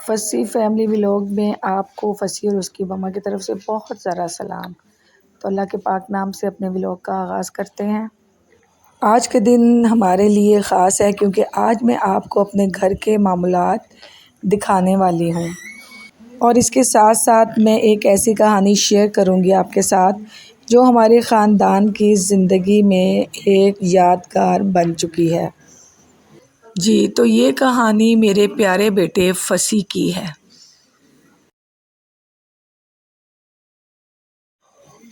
फसी family vlog में आपको फसी और उसकी मम्मा की तरफ से बहुत ज़्यादा सलाम। तो अल्लाह के पाक नाम से अपने व्लॉग का आगाज़ करते हैं। आज के दिन हमारे लिए ख़ास है क्योंकि आज मैं आपको अपने घर के मामूलात दिखाने वाली हूँ और इसके साथ साथ मैं एक ऐसी कहानी शेयर करूँगी आपके साथ जो हमारे ख़ानदान की ज़िंदगी में एक यादगार बन चुकी है। जी, तो ये कहानी मेरे प्यारे बेटे फसी की है।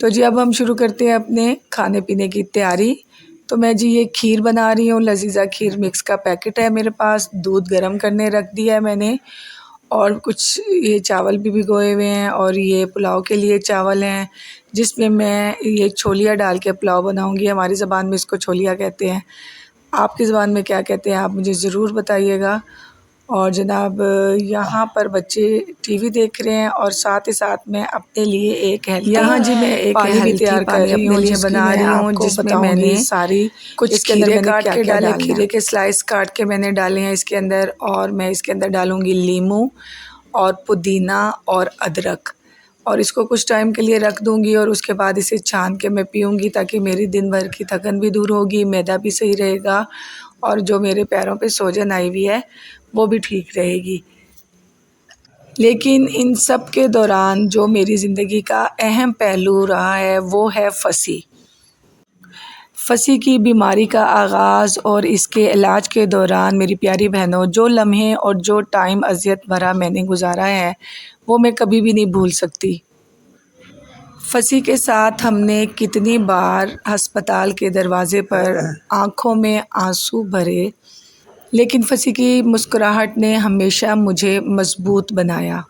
तो जी अब हम शुरू करते हैं अपने खाने पीने की तैयारी। तो मैं जी ये खीर बना रही हूँ, लजीज़ा खीर मिक्स का पैकेट है मेरे पास, दूध गर्म करने रख दिया है मैंने और कुछ ये चावल भी भिगोए हुए हैं और ये पुलाव के लिए चावल हैं जिसमें मैं ये छोलिया डाल के पुलाव बनाऊँगी। हमारी ज़बान में इसको छोलिया कहते हैं, आपकी ज़बान में क्या कहते हैं आप मुझे ज़रूर बताइएगा। और जनाब यहाँ पर बच्चे टीवी देख रहे हैं और साथ ही साथ मैं अपने लिए एक हेल्थी यहाँ जी मैं एक पानी भी तैयार कर रही हूँ, लिए बना रही हूँ जिसमें मैंने सारी कुछ इसके अंदर मैंने काट के डाले, खीरे के स्लाइस काट के मैंने डाले हैं इसके अंदर और मैं इसके अंदर डालूँगी लीमू और पुदीना और अदरक और इसको कुछ टाइम के लिए रख दूँगी और उसके बाद इसे छान के मैं पीऊँगी ताकि मेरी दिन भर की थकन भी दूर होगी, मैदा भी सही रहेगा और जो मेरे पैरों पे सूजन आई हुई है वो भी ठीक रहेगी। लेकिन इन सब के दौरान जो मेरी ज़िंदगी का अहम पहलू रहा है वो है फसी। फसी की बीमारी का आगाज़ और इसके इलाज के दौरान मेरी प्यारी बहनों जो लम्हे और जो टाइम अज़ियत भरा मैंने गुजारा है वो मैं कभी भी नहीं भूल सकती। फसी के साथ हमने कितनी बार अस्पताल के दरवाज़े पर आँखों में आंसू भरे, लेकिन फसी की मुस्कुराहट ने हमेशा मुझे मज़बूत बनाया।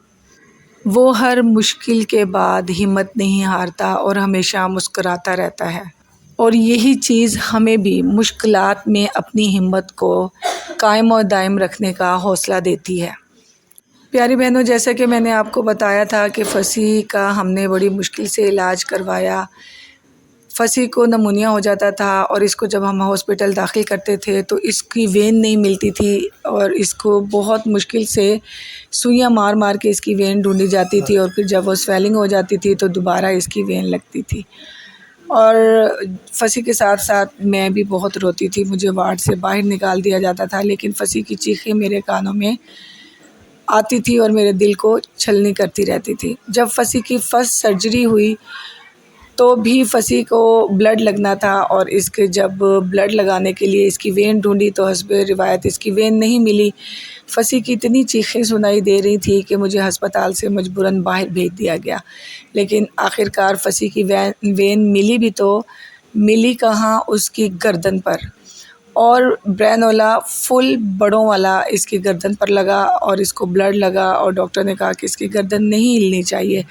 वो हर मुश्किल के बाद हिम्मत नहीं हारता और हमेशा मुस्कुराता रहता है और यही चीज़ हमें भी मुश्किलात में अपनी हिम्मत को कायम और दायम रखने का हौसला देती है। प्यारी बहनों जैसा कि मैंने आपको बताया था कि फसी का हमने बड़ी मुश्किल से इलाज करवाया। फसी को नमूनिया हो जाता था और इसको जब हम हॉस्पिटल दाखिल करते थे तो इसकी वेन नहीं मिलती थी और इसको बहुत मुश्किल से सुइयां मार मार के इसकी वेन ढूंढी जाती थी और फिर जब वो स्वेलिंग हो जाती थी तो दोबारा इसकी वेन लगती थी। और फसी के साथ साथ मैं भी बहुत रोती थी, मुझे वार्ड से बाहर निकाल दिया जाता था, लेकिन फसी की चीखें मेरे कानों में आती थी और मेरे दिल को छलनी करती रहती थी। जब फसी की फर्स्ट सर्जरी हुई तो भी फसी को ब्लड लगना था और इसके जब ब्लड लगाने के लिए इसकी वेन ढूंढी तो हस्बे रिवायत इसकी वेन नहीं मिली। फसी की इतनी चीखें सुनाई दे रही थी कि मुझे अस्पताल से मजबूरन बाहर भेज दिया गया, लेकिन आखिरकार फसी की वेन मिली भी तो मिली कहाँ, उसकी गर्दन पर और ब्रेनोला फुल बड़ों वाला इसकी गर्दन पर लगा और इसको ब्लड लगा और डॉक्टर ने कहा कि इसकी गर्दन नहीं हिलनी चाहिए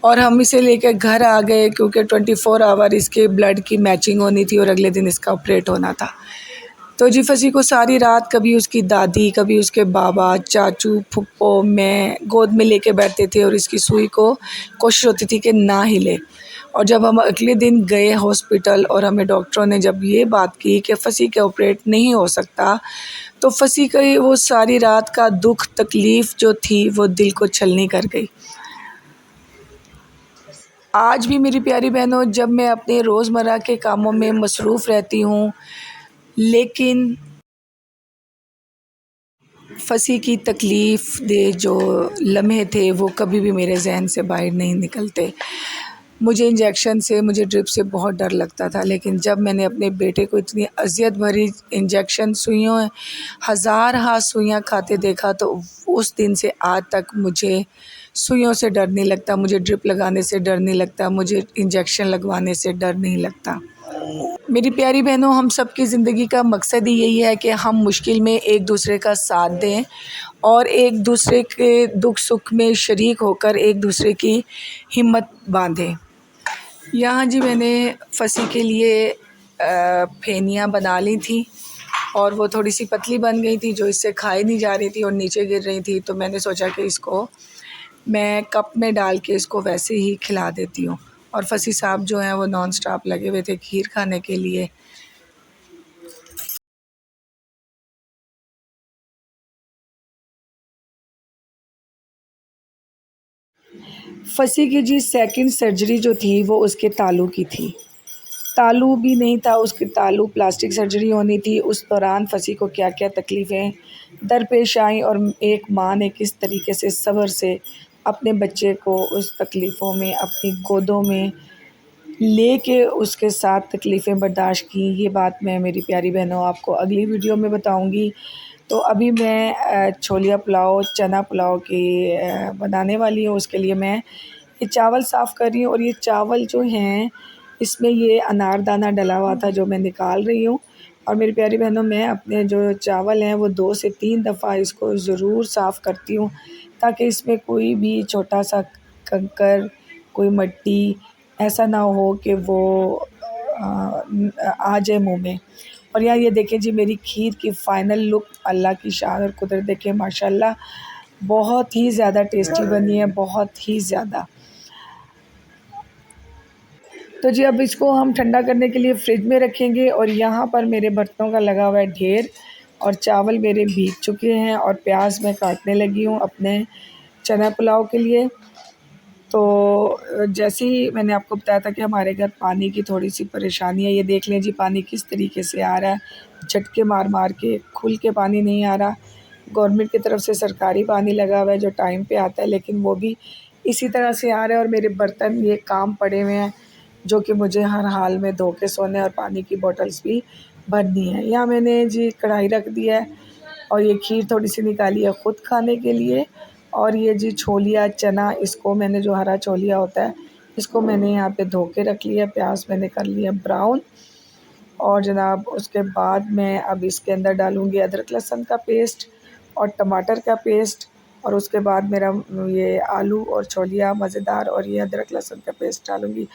और हम इसे लेकर घर आ गए क्योंकि 24 आवर इसके ब्लड की मैचिंग होनी थी और अगले दिन इसका ऑपरेट होना था। तो जी फसी को सारी रात कभी उसकी दादी, कभी उसके बाबा, चाचू, फुप्पो, मैं गोद में लेके बैठते थे और इसकी सुई को कोशिश होती थी कि ना हिले। और जब हम अगले दिन गए हॉस्पिटल और हमें डॉक्टरों ने जब ये बात की कि फसी के ऑपरेट नहीं हो सकता, तो फसी की वो सारी रात का दुख तकलीफ़ जो थी वो दिल को छलनी कर गई। आज भी मेरी प्यारी बहनों जब मैं अपने रोज़मर्रा के कामों में मसरूफ़ रहती हूँ, लेकिन फसी की तकलीफ़ दे जो लम्हे थे वो कभी भी मेरे ज़हन से बाहर नहीं निकलते। मुझे इंजेक्शन से, मुझे ड्रिप से बहुत डर लगता था, लेकिन जब मैंने अपने बेटे को इतनी अज़ियत भरी इंजेक्शन सुइयों हज़ार हाँ सुइयाँ खाते देखा तो उस दिन से आज तक मुझे सुइयों से डर नहीं लगता, मुझे ड्रिप लगाने से डर नहीं लगता, मुझे इंजेक्शन लगवाने से डर नहीं लगता। मेरी प्यारी बहनों हम सब की ज़िंदगी का मकसद ही यही है कि हम मुश्किल में एक दूसरे का साथ दें और एक दूसरे के दुख सुख में शरीक होकर एक दूसरे की हिम्मत बांधें। यहाँ जी मैंने फसी के लिए फेनियाँ बना ली थी और वो थोड़ी सी पतली बन गई थी जो इससे खाई नहीं जा रही थी और नीचे गिर रही थी, तो मैंने सोचा कि इसको मैं कप में डाल के इसको वैसे ही खिला देती हूँ। और फसी साहब जो हैं वो नॉन स्टॉप लगे हुए थे खीर खाने के लिए। फसी की जी सेकंड सर्जरी जो थी वो उसके तालू की थी। तालू भी नहीं था, उसके तालू प्लास्टिक सर्जरी होनी थी। उस दौरान फसी को क्या-क्या तकलीफ़ें दरपेश आईं और एक माँ ने किस तरीके से सब्र से अपने बच्चे को उस तकलीफ़ों में अपनी गोदों में लेके उसके साथ तकलीफ़ें बर्दाश्त की, ये बात मैं मेरी प्यारी बहनों आपको अगली वीडियो में बताऊँगी। तो अभी मैं छोलिया पुलाव, चना पुलाव बनाने वाली हूँ। उसके लिए मैं ये चावल साफ़ कर रही हूँ और ये चावल जो हैं इसमें ये अनारदाना डला हुआ था जो मैं निकाल रही हूँ। और मेरी प्यारी बहनों, मैं अपने जो चावल हैं वो 2 से 3 दफ़ा इसको ज़रूर साफ़ करती हूँ ताकि इसमें कोई भी छोटा-सा कंकर, कोई मिट्टी ऐसा ना हो कि वो आ जाए मुँह में। और यहाँ ये देखें जी मेरी खीर की फ़ाइनल लुक, अल्लाह की शान और कुदरत देखें माशाल्लाह बहुत ही ज़्यादा टेस्टी बनी है, बहुत ही ज़्यादा। तो जी अब इसको हम ठंडा करने के लिए फ्रिज में रखेंगे और यहाँ पर मेरे बर्तनों का लगा हुआ है ढेर और चावल मेरे भीग चुके हैं और प्याज मैं काटने लगी हूँ अपने चना पुलाव के लिए। तो जैसे ही मैंने आपको बताया था कि हमारे घर पानी की थोड़ी-सी परेशानी है, ये देख लें जी पानी किस तरीके से आ रहा है, झटके मार-मार के, खुल के पानी नहीं आ रहा। गवर्नमेंट की तरफ से सरकारी पानी लगा हुआ है जो टाइम पे आता है, लेकिन वो भी इसी तरह से आ रहा है और मेरे बर्तन ये काम पड़े हुए हैं, जो कि मुझे हर हाल में धो के सोने और पानी की बॉटल्स भी भरनी है। यहाँ मैंने जी कढ़ाई रख दी है और ये खीर थोड़ी-सी निकाली है ख़ुद खाने के लिए और ये जी छोलिया चना, इसको मैंने जो हरा छोलिया होता है, इसको मैंने यहाँ पे धो के रख लिया। प्याज मैंने कर लिया ब्राउन और जनाब उसके बाद मैं अब इसके अंदर डालूँगी अदरक लहसुन का पेस्ट और टमाटर का पेस्ट और उसके बाद मेरा ये आलू और छोलिया मज़ेदार और ये अदरक लहसुन का पेस्ट डालूँगी।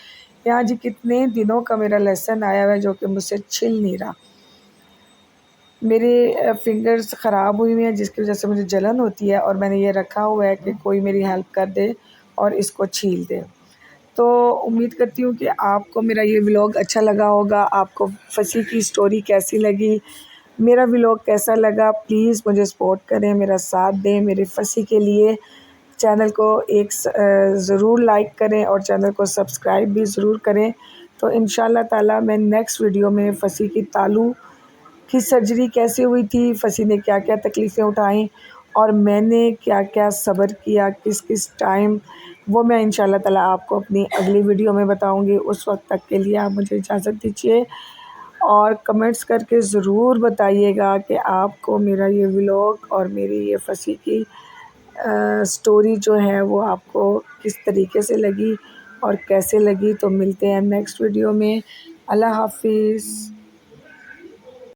यहाँ जी कितने दिनों का मेरा लहसुन आया हुआ है जो कि मुझसे छिल नहीं रहा। मेरे फ़िंगर्स ख़राब हुई हुई हैं जिसकी वज़ह से मुझे जलन होती है और मैंने ये रखा हुआ है कि कोई मेरी हेल्प कर दे और इसको छील दे। तो उम्मीद करती हूँ कि आपको मेरा ये व्लॉग अच्छा लगा होगा। आपको फसी की स्टोरी कैसी लगी, मेरा व्लॉग कैसा लगा, प्लीज़ मुझे सपोर्ट करें, मेरा साथ दें। मेरे फसी के लिए चैनल को ज़रूर लाइक करें और चैनल को सब्सक्राइब भी ज़रूर करें। तो इंशाअल्लाह ताला मैं नेक्स्ट वीडियो में फसी की तालू की सर्जरी कैसे हुई थी, फसी ने क्या-क्या तकलीफ़ें उठाई और मैंने क्या-क्या सब्र किया किस-किस टाइम, वो मैं इंशाअल्लाह ताला आपको अपनी अगली वीडियो में बताऊँगी। उस वक़्त तक के लिए आप मुझे इजाज़त दीजिए और कमेंट्स करके ज़रूर बताइएगा कि आपको मेरा ये व्लॉग और मेरी ये फसी की स्टोरी जो है वो आपको किस तरीके से लगी और कैसे लगी। तो मिलते हैं नेक्स्ट वीडियो में। अल्लाह हाफ़िज़।